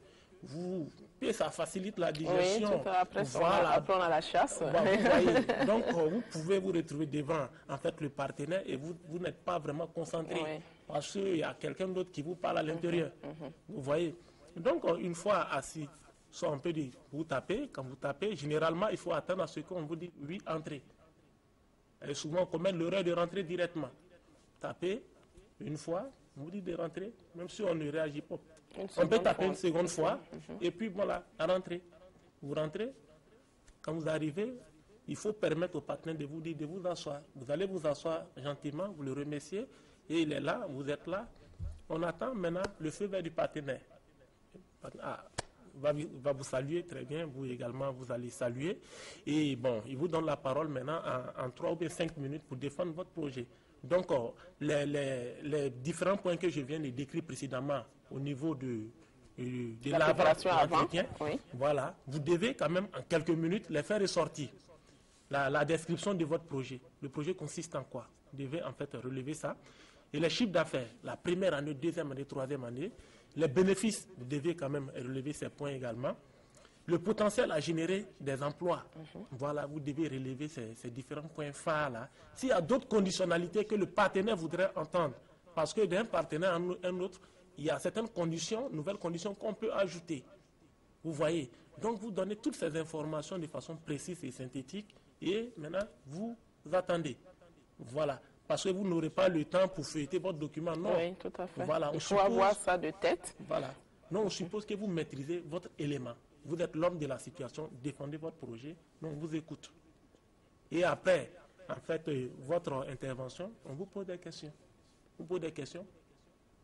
ça facilite la digestion. Oui, après, voilà. on a la chasse. Voilà, vous voyez. Donc, vous pouvez vous retrouver devant en fait, le partenaire et vous n'êtes pas vraiment concentré. Oui. Parce qu'il y a quelqu'un d'autre qui vous parle à l'intérieur. Vous voyez. Donc, une fois assis, soit on peut dire, vous tapez. Quand vous tapez, généralement, il faut attendre à ce qu'on vous dit, oui, entrez. Et souvent, on commet l'erreur de rentrer directement. Tapez une fois, on vous dit de rentrer, même si on ne réagit pas. On peut taper une seconde fois, et puis voilà, à rentrer. Vous rentrez, quand vous arrivez, il faut permettre au partenaire de vous dire de vous asseoir. Vous allez vous asseoir gentiment, vous le remerciez, et il est là, vous êtes là. On attend maintenant le feu vert du partenaire. Va vous saluer, très bien, vous également, vous allez saluer. Et bon, il vous donne la parole maintenant en 3 ou bien 5 minutes pour défendre votre projet. Donc, les différents points que je viens de décrire précédemment au niveau de l'entretien, oui. Voilà, vous devez quand même en quelques minutes les faire ressortir. La description de votre projet. Le projet consiste en quoi? Vous devez en fait relever ça. Et les chiffres d'affaires, la première année, deuxième année, troisième année, les bénéfices, vous devez quand même relever ces points également. Le potentiel à générer des emplois, voilà, vous devez relever ces différents points phares-là. S'il y a d'autres conditionnalités que le partenaire voudrait entendre, parce que d'un partenaire à un autre, il y a certaines conditions, nouvelles conditions qu'on peut ajouter. Vous voyez. Donc vous donnez toutes ces informations de façon précise et synthétique, et maintenant vous attendez. Voilà. Parce que vous n'aurez pas le temps pour feuilleter votre document. Non. Oui, tout à fait. Voilà, il faut avoir ça de tête. Voilà. Non, on suppose que vous maîtrisez votre élément. Vous êtes l'homme de la situation, défendez votre projet, donc on vous écoute. Et après, en fait, votre intervention, on vous pose des questions. Vous posez des questions.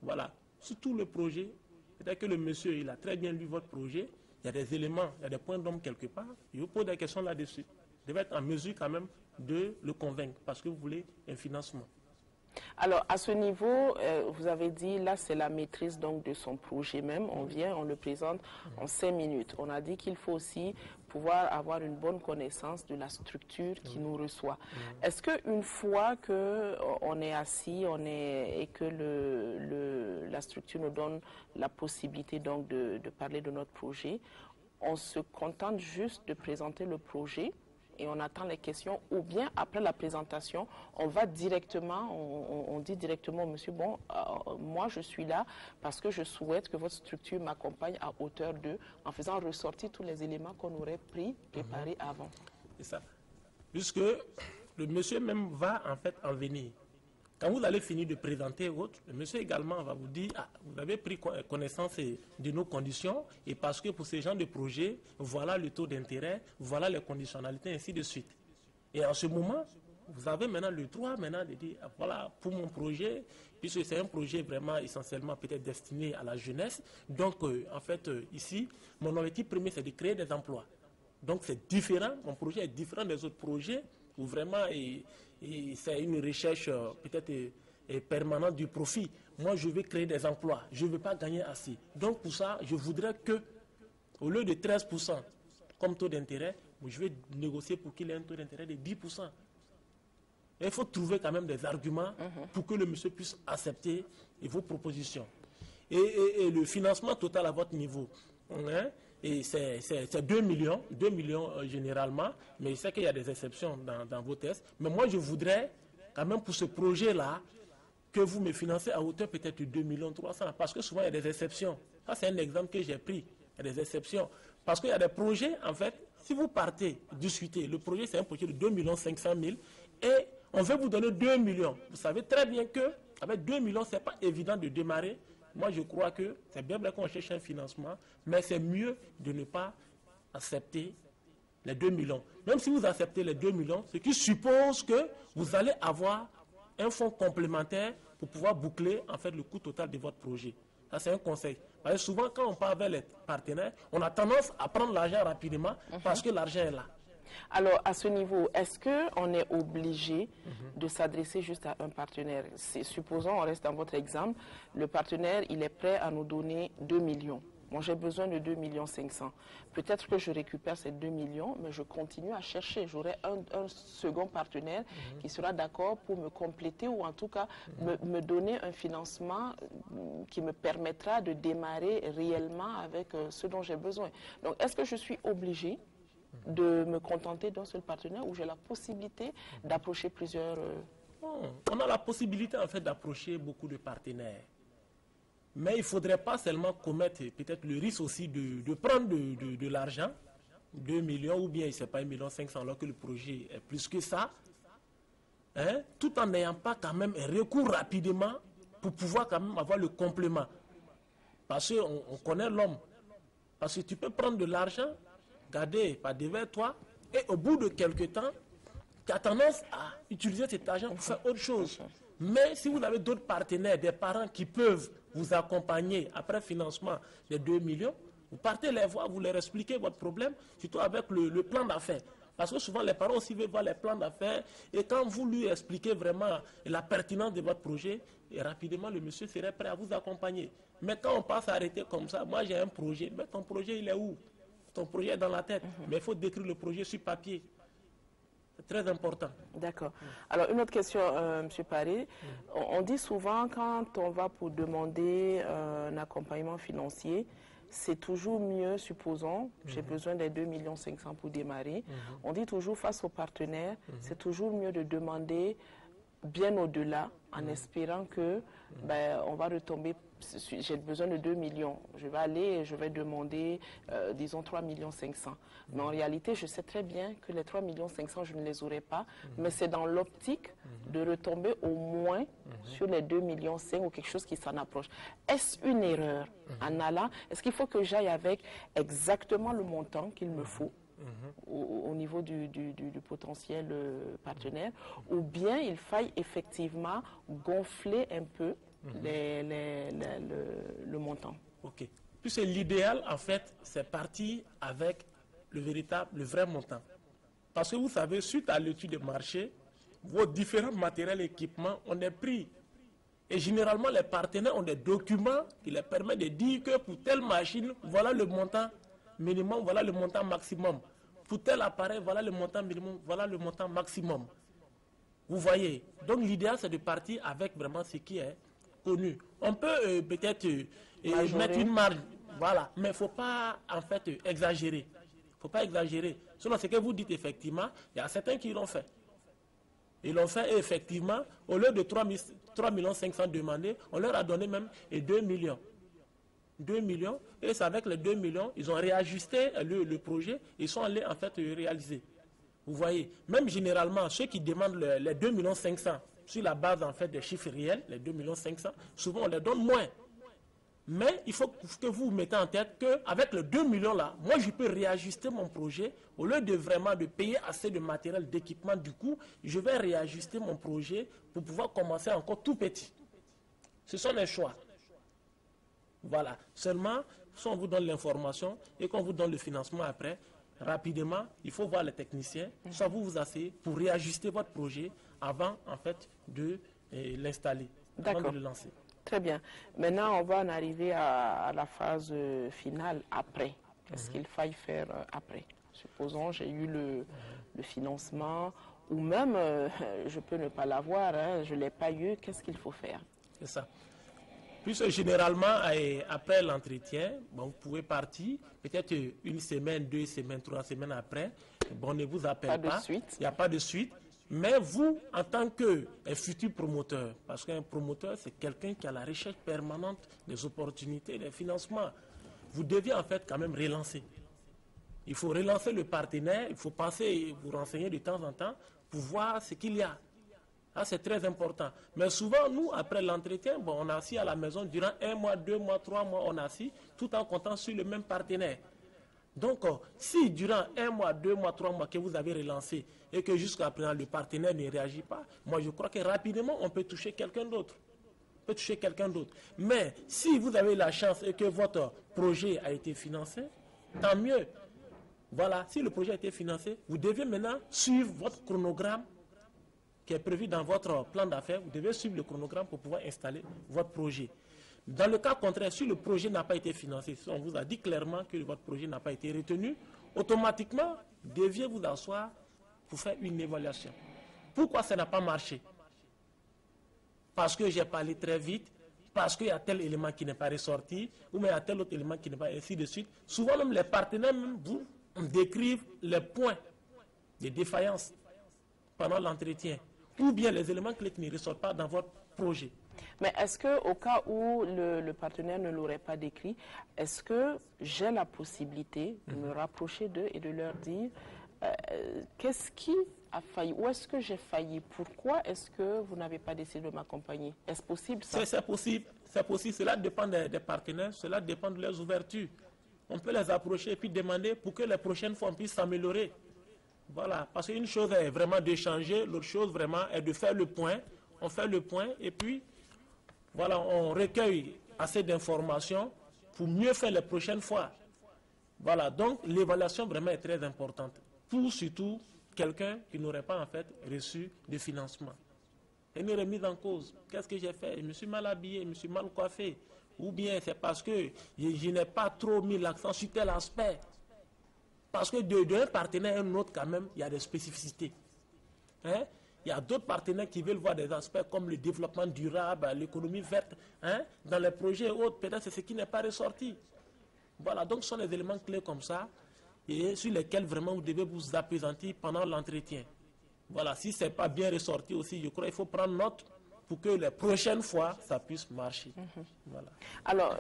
Voilà. Sur tout le projet, peut-être que le monsieur, il a très bien lu votre projet, il y a des éléments, il y a des points d'homme quelque part, il vous pose des questions là-dessus. Vous devez être en mesure quand même de le convaincre parce que vous voulez un financement. Alors, à ce niveau, vous avez dit, là, c'est la maîtrise donc, de son projet même. On vient, on le présente en 5 minutes. On a dit qu'il faut aussi pouvoir avoir une bonne connaissance de la structure qui nous reçoit. Est-ce qu'une fois qu'on est assis et que la structure nous donne la possibilité donc, de parler de notre projet, on se contente juste de présenter le projet et on attend les questions, ou bien après la présentation, on va directement, on dit directement au monsieur, bon, moi je suis là parce que je souhaite que votre structure m'accompagne à hauteur d'eux, en faisant ressortir tous les éléments qu'on aurait préparés avant. C'est ça. Puisque le monsieur même va en fait en venir. Quand vous allez finir de présenter autre, le monsieur également va vous dire, vous avez pris connaissance de nos conditions et parce que pour ce genre de projet, voilà le taux d'intérêt, voilà les conditionnalités, ainsi de suite. Et en ce moment, vous avez maintenant le droit maintenant de dire, voilà, pour mon projet, puisque c'est un projet vraiment essentiellement peut-être destiné à la jeunesse. Donc, en fait, ici, mon objectif premier, c'est de créer des emplois. Donc, c'est différent, mon projet est différent des autres projets où vraiment c'est une recherche peut-être permanente du profit. Moi, je veux créer des emplois, je ne veux pas gagner assez. Donc, pour ça, je voudrais que, au lieu de 13% comme taux d'intérêt, je vais négocier pour qu'il ait un taux d'intérêt de 10%. Et il faut trouver quand même des arguments pour que le monsieur puisse accepter vos propositions. Et le financement total à votre niveau, hein, c'est 2 millions généralement, mais je sais qu'il y a des exceptions dans vos tests. Mais moi, je voudrais quand même pour ce projet-là, que vous me financez à hauteur peut-être de 2 300 000, parce que souvent il y a des exceptions. Ça, c'est un exemple que j'ai pris. Il y a des exceptions. Parce qu'il y a des projets, en fait, si vous partez discuter, le projet c'est un projet de 2 500 000 et on veut vous donner 2 millions. Vous savez très bien qu'avec 2 millions, ce n'est pas évident de démarrer. Moi, je crois que c'est bien vrai qu'on cherche un financement, mais c'est mieux de ne pas accepter les 2 millions. Même si vous acceptez les 2 millions, ce qui suppose que vous allez avoir un fonds complémentaire pour pouvoir boucler en fait le coût total de votre projet. Ça, c'est un conseil. Parce que souvent, quand on parle avec les partenaires, on a tendance à prendre l'argent rapidement parce que l'argent est là. Alors, à ce niveau, est-ce qu'on est obligé de s'adresser juste à un partenaire? Supposons, on reste dans votre exemple, le partenaire, il est prêt à nous donner 2 millions. Moi, j'ai besoin de 2 500 000. Peut-être que je récupère ces 2 millions, mais je continue à chercher. J'aurai un second partenaire qui sera d'accord pour me compléter ou en tout cas me donner un financement qui me permettra de démarrer réellement avec ce dont j'ai besoin. Donc, est-ce que je suis obligée de me contenter d'un seul partenaire ou j'ai la possibilité d'approcher plusieurs... On a la possibilité en fait d'approcher beaucoup de partenaires. Mais il ne faudrait pas seulement commettre peut-être le risque aussi de prendre de l'argent, 2 millions ou bien, je ne sais pas, 1 500 000 alors que le projet est plus que ça, hein, tout en n'ayant pas quand même un recours rapidement pour pouvoir quand même avoir le complément. Parce qu'on connaît l'homme. Parce que tu peux prendre de l'argent, garder par devers toi, et au bout de quelques temps, tu as tendance à utiliser cet argent pour faire autre chose. Mais si vous avez d'autres partenaires, des parents qui peuvent vous accompagner après financement des 2 millions, vous partez les voir, vous leur expliquez votre problème, surtout avec le plan d'affaires. Parce que souvent les parents aussi veulent voir les plans d'affaires et quand vous lui expliquez vraiment la pertinence de votre projet, et rapidement le monsieur serait prêt à vous accompagner. Mais quand on passe à arrêter comme ça, moi j'ai un projet, mais ton projet il est où? Ton projet est dans la tête, mais il faut décrire le projet sur papier. C'est très important. D'accord. Alors, une autre question, M. Paré. On dit souvent, quand on va pour demander un accompagnement financier, c'est toujours mieux, supposons, j'ai besoin des 2 500 000 pour démarrer. On dit toujours, face aux partenaires, c'est toujours mieux de demander bien au-delà, en espérant que on va retomber. J'ai besoin de 2 millions. Je vais aller et je vais demander, disons, 3 500 000. Mais en réalité, je sais très bien que les 3 500 000, je ne les aurai pas. Mais c'est dans l'optique de retomber au moins sur les 2,5 millions ou quelque chose qui s'en approche. Est-ce une erreur en allant? Est-ce qu'il faut que j'aille avec exactement le montant qu'il me faut au niveau du potentiel partenaire, ou bien il faille effectivement gonfler un peu le montant? Ok. Puisque l'idéal, en fait, c'est partir avec le vrai montant. Parce que vous savez, suite à l'étude de marché, vos différents matériels et équipements ont des prix. Et généralement, les partenaires ont des documents qui leur permettent de dire que pour telle machine, voilà le montant minimum, voilà le montant maximum. Pour tel appareil, voilà le montant minimum, voilà le montant maximum. Vous voyez. Donc l'idéal, c'est de partir avec vraiment ce qui est connu. On peut peut-être mettre une marge, voilà, mais il ne faut pas en fait exagérer. Il ne faut pas exagérer. Sinon, ce que vous dites effectivement, il y a certains qui l'ont fait. Ils l'ont fait et effectivement, au lieu de 3 500 000 demandés, on leur a donné même 2 millions. 2 millions, et c'est avec les 2 millions, ils ont réajusté le projet, ils sont allés en fait réaliser. Vous voyez, même généralement, ceux qui demandent les 2 500 000 sur la base en fait des chiffres réels, les 2 500 000, souvent on les donne moins. Mais il faut que vous vous mettez en tête qu'avec les 2 millions là, moi je peux réajuster mon projet. Au lieu de vraiment de payer assez de matériel, d'équipement, du coup, je vais réajuster mon projet pour pouvoir commencer encore tout petit. Ce sont les choix. Voilà. Seulement, si on vous donne l'information et qu'on vous donne le financement après, rapidement, il faut voir les techniciens, soit vous vous asseyez pour réajuster votre projet avant, en fait, de l'installer, avant de le lancer. Très bien. Maintenant, on va en arriver à la phase finale, après. Qu'est-ce qu'il faille faire après? Supposons j'ai eu le financement, ou même, je peux ne pas l'avoir, hein, je ne l'ai pas eu, qu'est-ce qu'il faut faire? C'est ça. Puisque généralement, après l'entretien, bon, vous pouvez partir, peut-être 1 semaine, 2 semaines, 3 semaines après. Bon, on ne vous appelle pas. Il n'y a pas de suite. Mais vous, en tant que futur promoteur, parce qu'un promoteur, c'est quelqu'un qui a la recherche permanente des opportunités, des financements, vous devez en fait quand même relancer. Il faut relancer le partenaire, il faut passer et vous renseigner de temps en temps pour voir ce qu'il y a. Ça, c'est très important. Mais souvent, nous, après l'entretien, bon, on est assis à la maison durant 1 mois, 2 mois, 3 mois, on est assis, tout en comptant sur le même partenaire. Donc, si durant 1 mois, 2 mois, 3 mois que vous avez relancé et que jusqu'à présent le partenaire ne réagit pas, moi je crois que rapidement on peut toucher quelqu'un d'autre. Mais si vous avez la chance et que votre projet a été financé, tant mieux. Voilà, si le projet a été financé, vous devez maintenant suivre votre chronogramme qui est prévu dans votre plan d'affaires. Vous devez suivre le chronogramme pour pouvoir installer votre projet. Dans le cas contraire, si le projet n'a pas été financé, si on vous a dit clairement que votre projet n'a pas été retenu, automatiquement, vous deviez vous asseoir pour faire une évaluation. Pourquoi ça n'a pas marché? Parce que j'ai parlé très vite, parce qu'il y a tel élément qui n'est pas ressorti, ou bien il y a tel autre élément qui n'est pas, ainsi de suite. Souvent, même les partenaires vous décrivent les points de défaillance pendant l'entretien, ou bien les éléments clés qui ne ressortent pas dans votre projet. Mais est-ce qu'au cas où le partenaire ne l'aurait pas décrit, est-ce que j'ai la possibilité de me rapprocher d'eux et de leur dire qu'est-ce qui a failli? Où est-ce que j'ai failli? Pourquoi est-ce que vous n'avez pas décidé de m'accompagner? Est-ce possible ça? C'est possible. C'est possible. Cela dépend des partenaires, cela dépend de leurs ouvertures. On peut les approcher et puis demander pour que les prochaines fois on puisse s'améliorer. Voilà. Parce qu'une chose est vraiment d'échanger, l'autre chose vraiment est de faire le point. On fait le point et puis voilà, on recueille assez d'informations pour mieux faire les prochaines fois. Voilà, donc l'évaluation vraiment est très importante pour surtout quelqu'un qui n'aurait pas en fait reçu de financement. Une remise en cause. Qu'est-ce que j'ai fait? Je me suis mal habillé, je me suis mal coiffé. Ou bien c'est parce que je n'ai pas trop mis l'accent sur tel aspect. Parce que d'un partenaire à un autre, quand même, il y a des spécificités. Hein? Il y a d'autres partenaires qui veulent voir des aspects comme le développement durable, l'économie verte. Hein? Dans les projets autres, peut-être c'est ce qui n'est pas ressorti. Voilà, donc ce sont des éléments clés comme ça et sur lesquels vraiment vous devez vous appesantir pendant l'entretien. Voilà, si ce n'est pas bien ressorti aussi, je crois qu'il faut prendre note pour que les prochaines fois, ça puisse marcher. Voilà. Alors,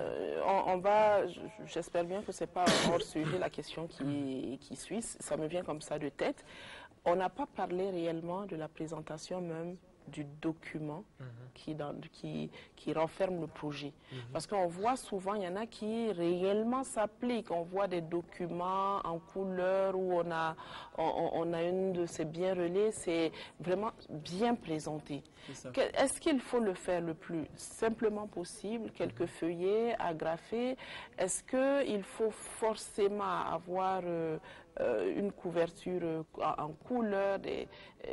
j'espère bien que ce n'est pas hors sujet la question qui suit, ça me vient comme ça de tête. On n'a pas parlé réellement de la présentation même du document qui renferme le projet. Parce qu'on voit souvent, il y en a qui réellement s'appliquent. On voit des documents en couleur où on a une de ces bien relais, c'est vraiment bien présenté. Est-ce qu'il faut le faire le plus simplement possible, quelques feuillets agrafés? Est-ce qu'il faut forcément avoir une couverture en couleur?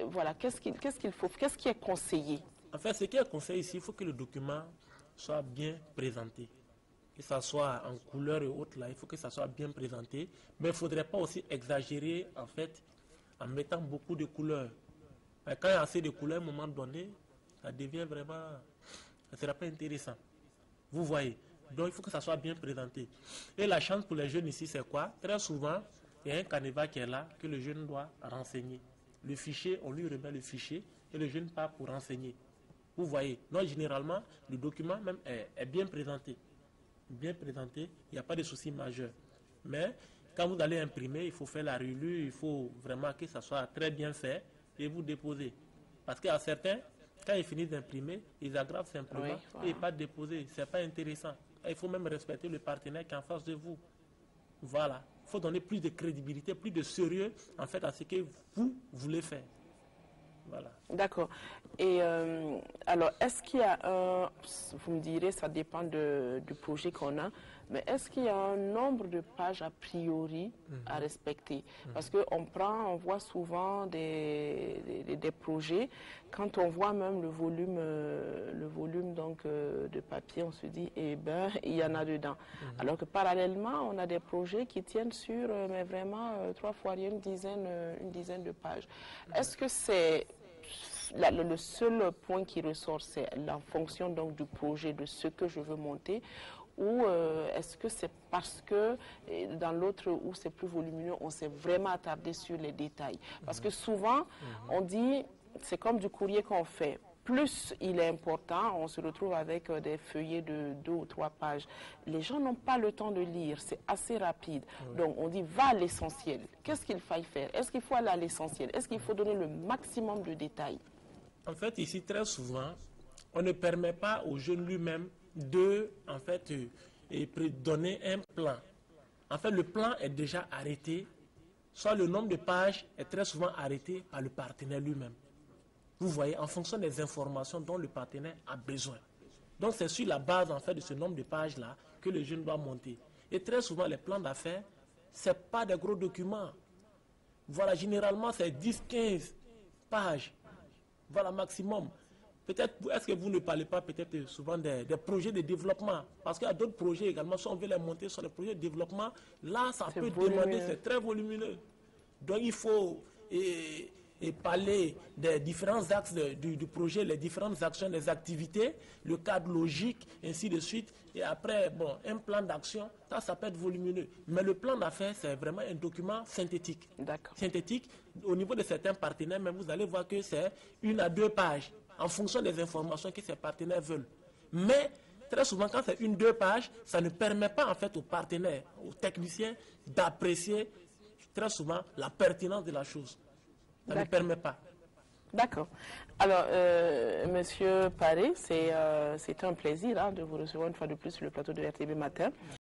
Voilà, qu'est-ce qu'il faut? Qu'est-ce qui est conseillé? En fait, ce qui est conseillé ici, il faut que le document soit bien présenté. Que ça soit en couleur et autres, là, il faut que ça soit bien présenté. Mais il ne faudrait pas aussi exagérer, en fait, en mettant beaucoup de couleurs. Quand il y a assez de couleurs, à un moment donné, ça devient vraiment... Ça ne sera pas intéressant. Vous voyez. Donc, il faut que ça soit bien présenté. Et la chance pour les jeunes ici, c'est quoi? Très souvent, il y a un canevas qui est là, que le jeune doit renseigner. Le fichier, on lui remet le fichier, et le jeune part pour renseigner. Vous voyez, non, généralement, le document même est bien présenté. Bien présenté, il n'y a pas de souci majeur. Mais quand vous allez imprimer, il faut faire la relue, il faut vraiment que ça soit très bien fait et vous déposez. Parce qu'à certains, quand ils finissent d'imprimer, ils aggravent simplement et pas déposer. Ce n'est pas intéressant. il faut même respecter le partenaire qui est en face de vous. Voilà. Il faut donner plus de crédibilité, plus de sérieux en fait à ce que vous voulez faire. Voilà. D'accord. Et alors, est-ce qu'il y a un, vous me direz, ça dépend du projet qu'on a, mais est-ce qu'il y a un nombre de pages a priori à respecter? Parce qu'on voit souvent des projets, quand on voit même le volume donc, de papier, on se dit, eh ben, il y en a dedans. Alors que parallèlement, on a des projets qui tiennent sur, mais vraiment, 3 fois rien, une dizaine de pages. Est-ce que c'est le seul point qui ressort, c'est la fonction donc du projet, de ce que je veux monter, ou est-ce que c'est parce que dans l'autre où c'est plus volumineux, on s'est vraiment attardé sur les détails? Parce que souvent, on dit, c'est comme du courrier qu'on fait. Plus il est important, on se retrouve avec des feuillets de 2 ou 3 pages. Les gens n'ont pas le temps de lire, c'est assez rapide. Donc on dit, va à l'essentiel. Qu'est-ce qu'il faille faire? Est-ce qu'il faut aller à l'essentiel? Est-ce qu'il faut donner le maximum de détails? En fait, ici, très souvent, on ne permet pas au jeune lui-même de, en fait, donner un plan. En fait, le plan est déjà arrêté, soit le nombre de pages est très souvent arrêté par le partenaire lui-même. Vous voyez, en fonction des informations dont le partenaire a besoin. Donc, c'est sur la base, en fait, de ce nombre de pages-là que le jeune doit monter. Et très souvent, les plans d'affaires, ce n'est pas des gros documents. Voilà, généralement, c'est 10-15 pages. Voilà, maximum. Peut-être, est-ce que vous ne parlez pas peut-être souvent des projets de développement? Parce qu'il y a d'autres projets également, si on veut les monter sur les projets de développement, là, ça peut demander, c'est très volumineux. Donc, il faut parler des différents axes du projet, les différentes actions, les activités, le cadre logique, ainsi de suite. Et après, bon, un plan d'action, ça peut être volumineux. Mais le plan d'affaires, c'est vraiment un document synthétique. Synthétique, au niveau de certains partenaires, mais vous allez voir que c'est 1 à 2 pages, en fonction des informations que ces partenaires veulent. Mais, très souvent, quand c'est 1 à 2 pages, ça ne permet pas, en fait, aux partenaires, aux techniciens, d'apprécier, très souvent, la pertinence de la chose. Ça ne permet pas. D'accord. Alors, Monsieur Paré, c'est un plaisir de vous recevoir une fois de plus sur le plateau de RTB Matin.